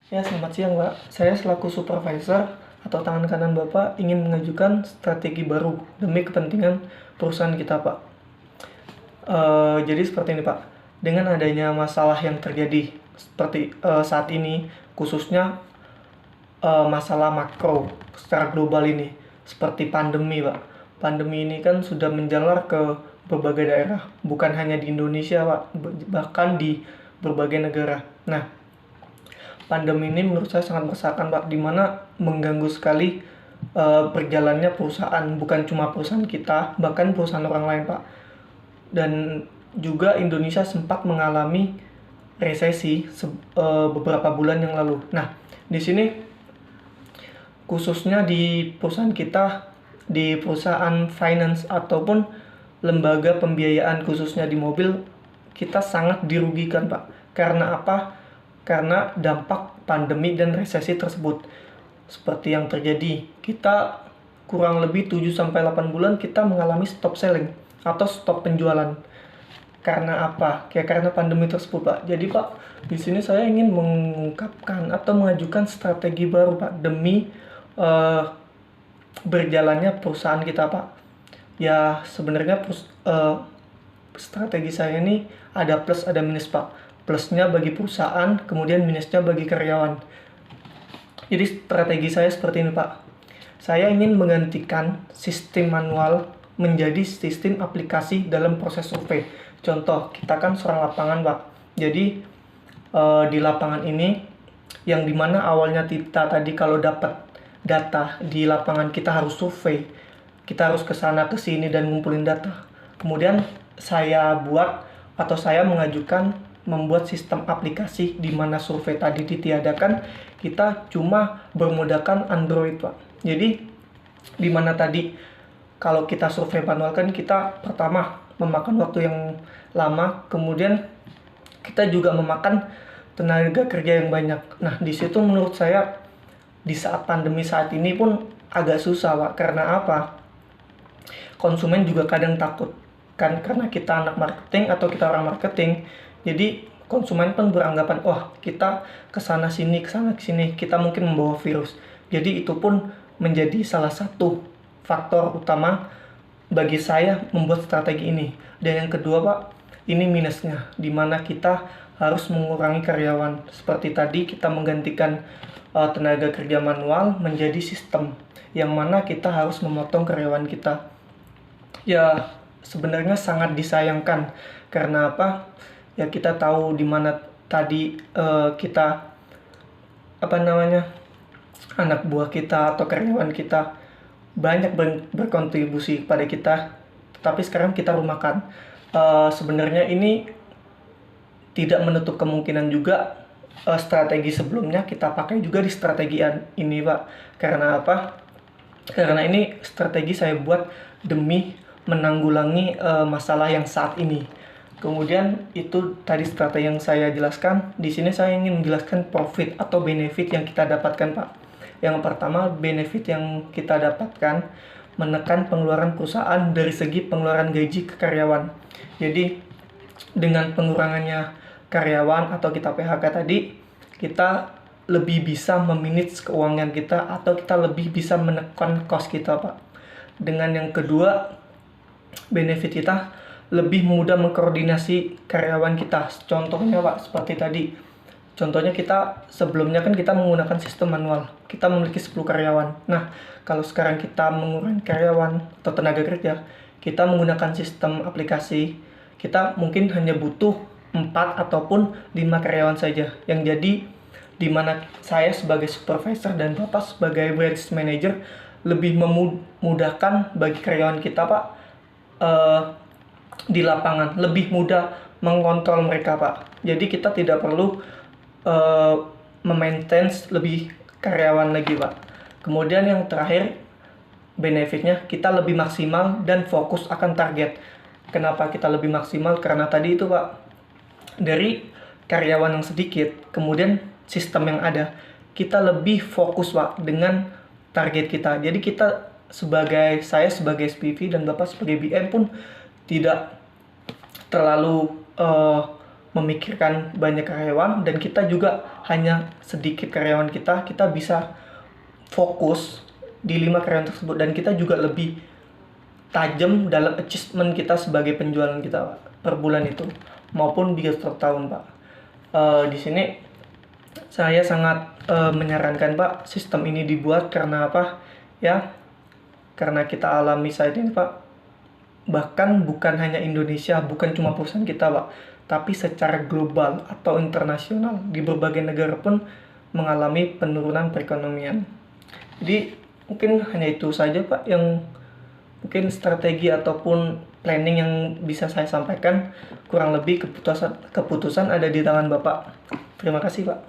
Ya, selamat siang, Pak. Saya selaku supervisor atau tangan kanan Bapak ingin mengajukan strategi baru demi kepentingan perusahaan kita, Pak. Jadi seperti ini, Pak. Dengan adanya masalah yang terjadi seperti saat ini, khususnya masalah makro secara global ini, seperti pandemi, Pak. Pandemi ini kan sudah menjalar ke berbagai daerah, bukan hanya di Indonesia, Pak, bahkan di berbagai negara. Nah, pandemi ini menurut saya sangat meresahkan, Pak, di mana mengganggu sekali berjalannya perusahaan, bukan cuma perusahaan kita, bahkan perusahaan orang lain, Pak. Dan juga Indonesia sempat mengalami resesi beberapa bulan yang lalu. Nah, di sini khususnya di perusahaan kita, di perusahaan finance ataupun lembaga pembiayaan khususnya di mobil, kita sangat dirugikan, Pak. Karena apa? Karena dampak pandemi dan resesi tersebut. Seperti yang terjadi, kita kurang lebih 7-8 bulan kita mengalami stop selling atau stop penjualan. Karena apa? Ya karena pandemi tersebut, Pak. Jadi, Pak, di sini saya ingin mengungkapkan atau mengajukan strategi baru, Pak, demi eh, berjalannya perusahaan kita, Pak. Ya sebenarnya strategi saya ini ada plus ada minus, Pak. Plusnya bagi perusahaan, kemudian minusnya bagi karyawan. Jadi strategi saya seperti ini, Pak. Saya ingin menggantikan sistem manual menjadi sistem aplikasi dalam proses survei. Contoh, kita kan seorang lapangan, Pak. Jadi di lapangan ini yang dimana awalnya kita tadi kalau dapat data di lapangan kita harus survei, kita harus ke sana ke sini dan ngumpulin data. Kemudian saya buat atau saya mengajukan membuat sistem aplikasi di mana survei tadi ditiadakan, kita cuma bermodalkan Android, Pak. Jadi di mana tadi kalau kita survei manual kan kita pertama memakan waktu yang lama, kemudian kita juga memakan tenaga kerja yang banyak. Nah, di situ menurut saya di saat pandemi saat ini pun agak susah, Pak. Karena apa? Konsumen juga kadang takut kan karena kita anak marketing atau kita orang marketing. Jadi konsumen pun beranggapan, wah kita kesana sini kita mungkin membawa virus. Jadi itu pun menjadi salah satu faktor utama bagi saya membuat strategi ini. Dan yang kedua, Pak, ini minusnya, di mana kita harus mengurangi karyawan. Seperti tadi kita menggantikan tenaga kerja manual menjadi sistem, yang mana kita harus memotong karyawan kita. Ya, sebenarnya sangat disayangkan. Karena apa? Ya kita tahu di mana tadi kita apa namanya anak buah kita atau karyawan kita banyak berkontribusi kepada kita, tetapi sekarang kita rumahkan. Sebenarnya ini tidak menutup kemungkinan juga strategi sebelumnya kita pakai juga di strategi ini, Pak. Karena apa? Karena ini strategi saya buat demi menanggulangi masalah yang saat ini. Kemudian itu tadi strategi yang saya jelaskan. Di sini saya ingin menjelaskan profit atau benefit yang kita dapatkan, Pak. Yang pertama, benefit yang kita dapatkan menekan pengeluaran perusahaan dari segi pengeluaran gaji ke karyawan. Jadi dengan pengurangannya karyawan atau kita PHK tadi, kita lebih bisa memanage keuangan kita atau kita lebih bisa menekan cost kita, Pak. Dengan yang kedua, benefit kita lebih mudah mengkoordinasi karyawan kita. Contohnya, Pak, seperti tadi. Contohnya kita sebelumnya kan kita menggunakan sistem manual. Kita memiliki 10 karyawan. Nah, kalau sekarang kita mengurangi karyawan atau tenaga kerja, kita menggunakan sistem aplikasi, kita mungkin hanya butuh 4 ataupun 5 karyawan saja. Yang jadi di mana saya sebagai supervisor dan Bapak sebagai branch manager lebih memudahkan bagi karyawan kita, Pak, di lapangan, lebih mudah mengontrol mereka, Pak. Jadi kita tidak perlu memaintain lebih karyawan lagi, Pak. Kemudian yang terakhir, benefitnya kita lebih maksimal dan fokus akan target. Kenapa kita lebih maksimal? Karena tadi itu, Pak, dari karyawan yang sedikit, kemudian sistem yang ada, kita lebih fokus, Pak, dengan target kita. Jadi kita saya sebagai SPV dan Bapak sebagai BM pun tidak terlalu memikirkan banyak karyawan, dan kita juga hanya sedikit karyawan kita bisa fokus di 5 karyawan tersebut, dan kita juga lebih tajam dalam achievement kita sebagai penjualan kita, Pak, per bulan itu maupun di setiap tahun, Pak. Di sini saya sangat menyarankan, Pak, sistem ini dibuat karena apa? Ya, karena kita alami saat ini, Pak. Bahkan bukan hanya Indonesia, bukan cuma perusahaan kita, Pak, tapi secara global atau internasional di berbagai negara pun mengalami penurunan perekonomian. Jadi mungkin hanya itu saja, Pak, yang mungkin strategi ataupun planning yang bisa saya sampaikan. Kurang lebih keputusan ada di tangan Bapak. Terima kasih, Pak.